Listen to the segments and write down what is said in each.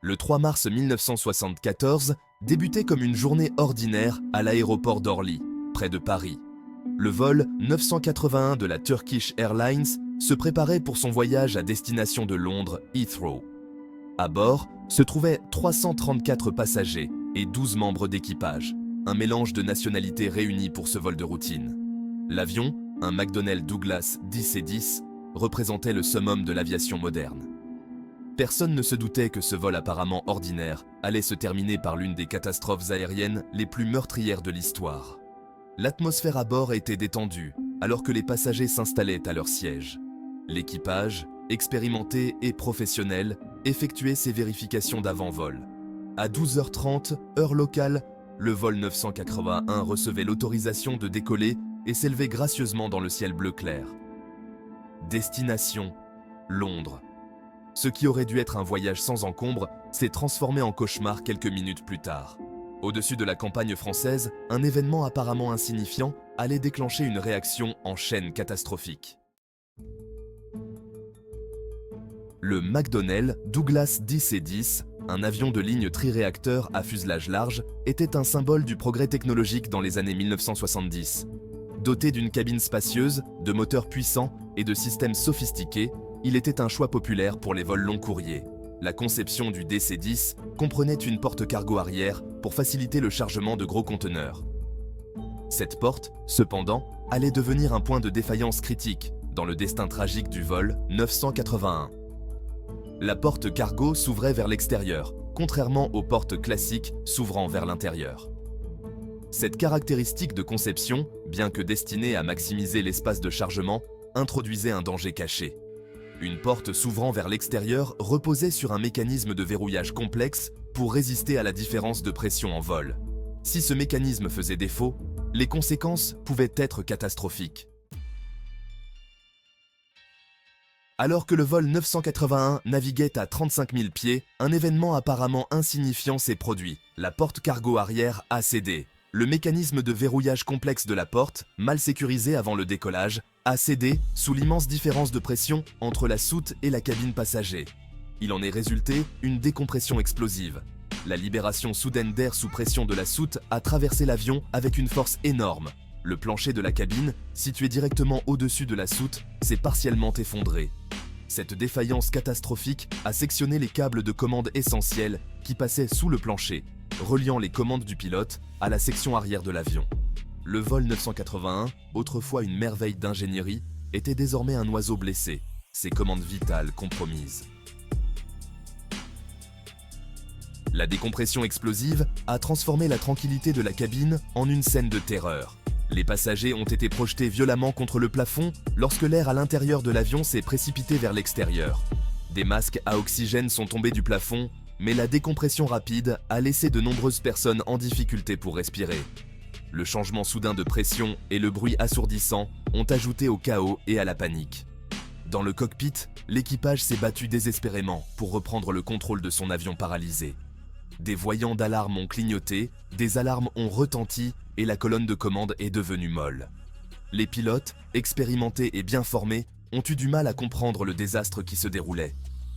Le 3 mars 1974 débutait comme une journée ordinaire à l'aéroport d'Orly, près de Paris. Le vol 981 de la Turkish Airlines se préparait pour son voyage à destination de Londres, Heathrow. À bord se trouvaient 334 passagers et 12 membres d'équipage, un mélange de nationalités réunies pour ce vol de routine. L'avion, un McDonnell Douglas DC-10, représentait le summum de l'aviation moderne. Personne ne se doutait que ce vol apparemment ordinaire allait se terminer par l'une des catastrophes aériennes les plus meurtrières de l'histoire. L'atmosphère à bord était détendue, alors que les passagers s'installaient à leur siège. L'équipage, expérimenté et professionnel, effectuait ses vérifications d'avant-vol. À 12h30, heure locale, le vol 981 recevait l'autorisation de décoller et s'élevait gracieusement dans le ciel bleu clair. Destination, Londres. Ce qui aurait dû être un voyage sans encombre s'est transformé en cauchemar quelques minutes plus tard. Au-dessus de la campagne française, un événement apparemment insignifiant allait déclencher une réaction en chaîne catastrophique. Le McDonnell Douglas DC-10, un avion de ligne triréacteur à fuselage large, était un symbole du progrès technologique dans les années 1970. Doté d'une cabine spacieuse, de moteurs puissants et de systèmes sophistiqués, il était un choix populaire pour les vols long courriers. La conception du DC-10 comprenait une porte cargo arrière pour faciliter le chargement de gros conteneurs. Cette porte, cependant, allait devenir un point de défaillance critique dans le destin tragique du vol 981. La porte cargo s'ouvrait vers l'extérieur, contrairement aux portes classiques s'ouvrant vers l'intérieur. Cette caractéristique de conception, bien que destinée à maximiser l'espace de chargement, introduisait un danger caché. Une porte s'ouvrant vers l'extérieur reposait sur un mécanisme de verrouillage complexe pour résister à la différence de pression en vol. Si ce mécanisme faisait défaut, les conséquences pouvaient être catastrophiques. Alors que le vol 981 naviguait à 35 000 pieds, un événement apparemment insignifiant s'est produit. La porte cargo arrière a cédé. Le mécanisme de verrouillage complexe de la porte, mal sécurisé avant le décollage, a cédé sous l'immense différence de pression entre la soute et la cabine passager. Il en est résulté une décompression explosive. La libération soudaine d'air sous pression de la soute a traversé l'avion avec une force énorme. Le plancher de la cabine, situé directement au-dessus de la soute, s'est partiellement effondré. Cette défaillance catastrophique a sectionné les câbles de commande essentiels qui passaient sous le plancher, reliant les commandes du pilote à la section arrière de l'avion. Le vol 981, autrefois une merveille d'ingénierie, était désormais un oiseau blessé, ses commandes vitales compromises. La décompression explosive a transformé la tranquillité de la cabine en une scène de terreur. Les passagers ont été projetés violemment contre le plafond lorsque l'air à l'intérieur de l'avion s'est précipité vers l'extérieur. Des masques à oxygène sont tombés du plafond, mais la décompression rapide a laissé de nombreuses personnes en difficulté pour respirer. Le changement soudain de pression et le bruit assourdissant ont ajouté au chaos et à la panique. Dans le cockpit, l'équipage s'est battu désespérément pour reprendre le contrôle de son avion paralysé. Des voyants d'alarme ont clignoté, des alarmes ont retenti et la colonne de commande est devenue molle. Les pilotes, expérimentés et bien formés, ont eu du mal à comprendre le désastre qui se déroulait.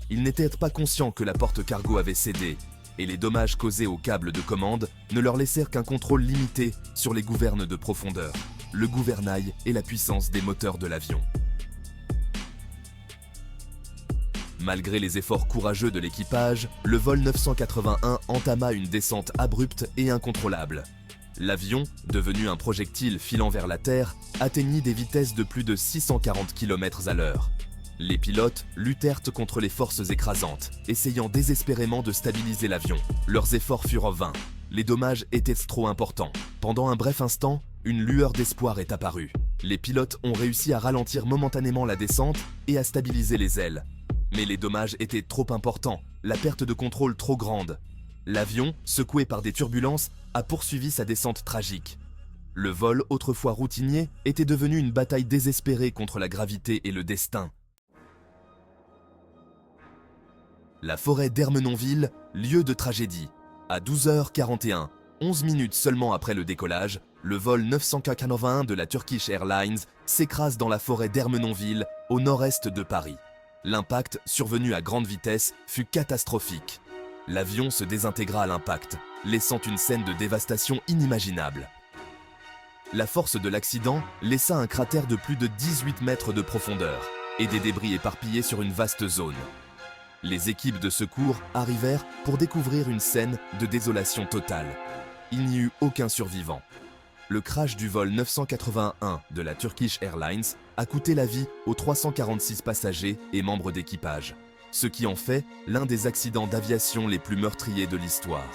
Ils n'étaient pas conscients que la porte cargo avait cédé et les dommages causés aux câbles de commande ne leur laissèrent qu'un contrôle limité sur les gouvernes de profondeur, le gouvernail et la puissance des moteurs de l'avion. Malgré les efforts courageux de l'équipage, le vol 981 entama une descente abrupte et incontrôlable. L'avion, devenu un projectile filant vers la Terre, atteignit des vitesses de plus de 640 km/h. Les pilotes luttèrent contre les forces écrasantes, essayant désespérément de stabiliser l'avion. Leurs efforts furent vains. Les dommages étaient trop importants. Pendant un bref instant, une lueur d'espoir est apparue. Les pilotes ont réussi à ralentir momentanément la descente et à stabiliser les ailes. Mais les dommages étaient trop importants, la perte de contrôle trop grande. L'avion, secoué par des turbulences, a poursuivi sa descente tragique. Le vol, autrefois routinier, était devenu une bataille désespérée contre la gravité et le destin. La forêt d'Ermenonville, lieu de tragédie. À 12h41, 11 minutes seulement après le décollage, le vol 981 de la Turkish Airlines s'écrase dans la forêt d'Ermenonville, au nord-est de Paris. L'impact, survenu à grande vitesse, fut catastrophique. L'avion se désintégra à l'impact, laissant une scène de dévastation inimaginable. La force de l'accident laissa un cratère de plus de 18 mètres de profondeur et des débris éparpillés sur une vaste zone. Les équipes de secours arrivèrent pour découvrir une scène de désolation totale. Il n'y eut aucun survivant. Le crash du vol 981 de la Turkish Airlines a coûté la vie aux 346 passagers et membres d'équipage, ce qui en fait l'un des accidents d'aviation les plus meurtriers de l'histoire.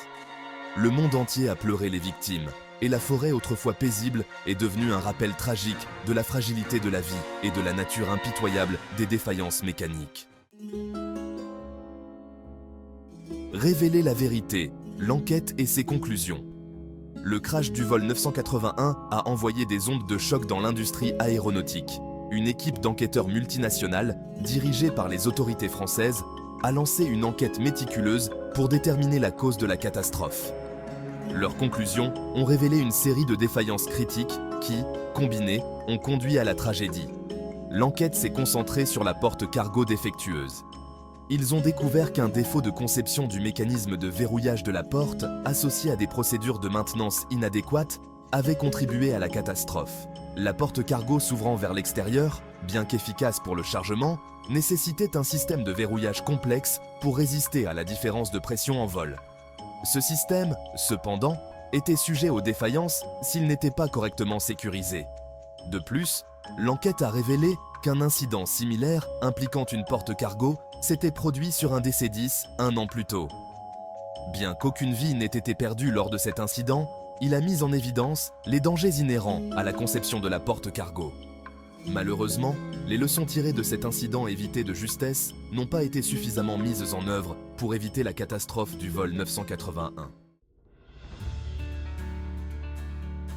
Le monde entier a pleuré les victimes, et la forêt autrefois paisible est devenue un rappel tragique de la fragilité de la vie et de la nature impitoyable des défaillances mécaniques. Révéler la vérité, l'enquête et ses conclusions. Le crash du vol 981 a envoyé des ondes de choc dans l'industrie aéronautique. Une équipe d'enquêteurs multinationale, dirigée par les autorités françaises, a lancé une enquête méticuleuse pour déterminer la cause de la catastrophe. Leurs conclusions ont révélé une série de défaillances critiques qui, combinées, ont conduit à la tragédie. L'enquête s'est concentrée sur la porte cargo défectueuse. Ils ont découvert qu'un défaut de conception du mécanisme de verrouillage de la porte, associé à des procédures de maintenance inadéquates, avait contribué à la catastrophe. La porte cargo s'ouvrant vers l'extérieur, bien qu'efficace pour le chargement, nécessitait un système de verrouillage complexe pour résister à la différence de pression en vol. Ce système, cependant, était sujet aux défaillances s'il n'était pas correctement sécurisé. De plus, l'enquête a révélé qu'un incident similaire impliquant une porte cargo s'était produit sur un DC-10 un an plus tôt. Bien qu'aucune vie n'ait été perdue lors de cet incident, il a mis en évidence les dangers inhérents à la conception de la porte cargo. Malheureusement, les leçons tirées de cet incident évité de justesse n'ont pas été suffisamment mises en œuvre pour éviter la catastrophe du vol 981.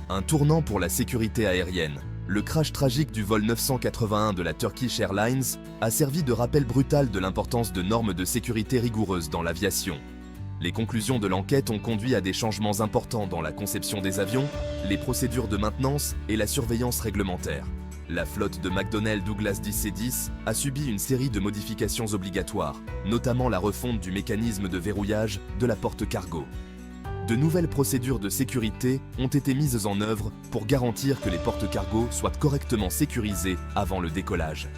Un tournant pour la sécurité aérienne. Le crash tragique du vol 981 de la Turkish Airlines a servi de rappel brutal de l'importance de normes de sécurité rigoureuses dans l'aviation. Les conclusions de l'enquête ont conduit à des changements importants dans la conception des avions, les procédures de maintenance et la surveillance réglementaire. La flotte de McDonnell Douglas DC-10 a subi une série de modifications obligatoires, notamment la refonte du mécanisme de verrouillage de la porte cargo. De nouvelles procédures de sécurité ont été mises en œuvre pour garantir que les portes cargo soient correctement sécurisées avant le décollage.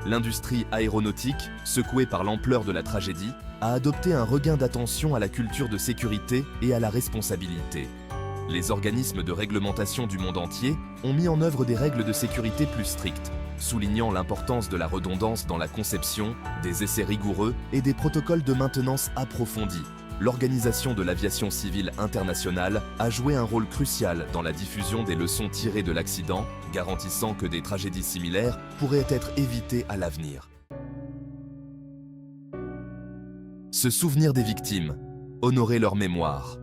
L'industrie aéronautique, secouée par l'ampleur de la tragédie, a adopté un regain d'attention à la culture de sécurité et à la responsabilité. Les organismes de réglementation du monde entier ont mis en œuvre des règles de sécurité plus strictes, soulignant l'importance de la redondance dans la conception, des essais rigoureux et des protocoles de maintenance approfondis. L'Organisation de l'aviation civile internationale a joué un rôle crucial dans la diffusion des leçons tirées de l'accident, garantissant que des tragédies similaires pourraient être évitées à l'avenir. Se souvenir des victimes, honorer leur mémoire.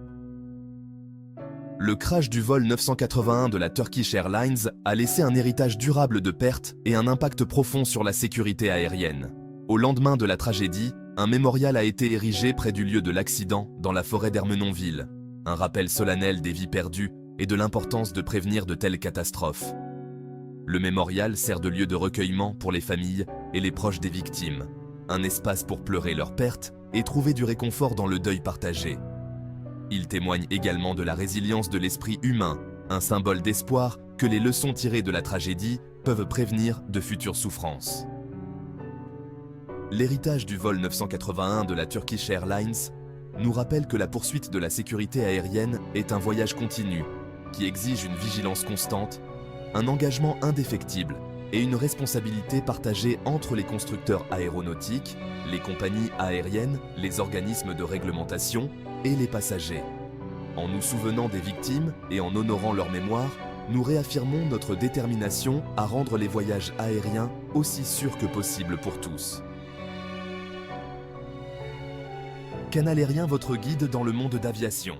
Le crash du vol 981 de la Turkish Airlines a laissé un héritage durable de pertes et un impact profond sur la sécurité aérienne. Au lendemain de la tragédie, un mémorial a été érigé près du lieu de l'accident, dans la forêt d'Ermenonville. Un rappel solennel des vies perdues et de l'importance de prévenir de telles catastrophes. Le mémorial sert de lieu de recueillement pour les familles et les proches des victimes. Un espace pour pleurer leurs pertes et trouver du réconfort dans le deuil partagé. Il témoigne également de la résilience de l'esprit humain, un symbole d'espoir que les leçons tirées de la tragédie peuvent prévenir de futures souffrances. L'héritage du vol 981 de la Turkish Airlines nous rappelle que la poursuite de la sécurité aérienne est un voyage continu qui exige une vigilance constante, un engagement indéfectible et une responsabilité partagée entre les constructeurs aéronautiques, les compagnies aériennes, les organismes de réglementation et les passagers. En nous souvenant des victimes et en honorant leur mémoire, nous réaffirmons notre détermination à rendre les voyages aériens aussi sûrs que possible pour tous. Canal Aérien, votre guide dans le monde d'aviation.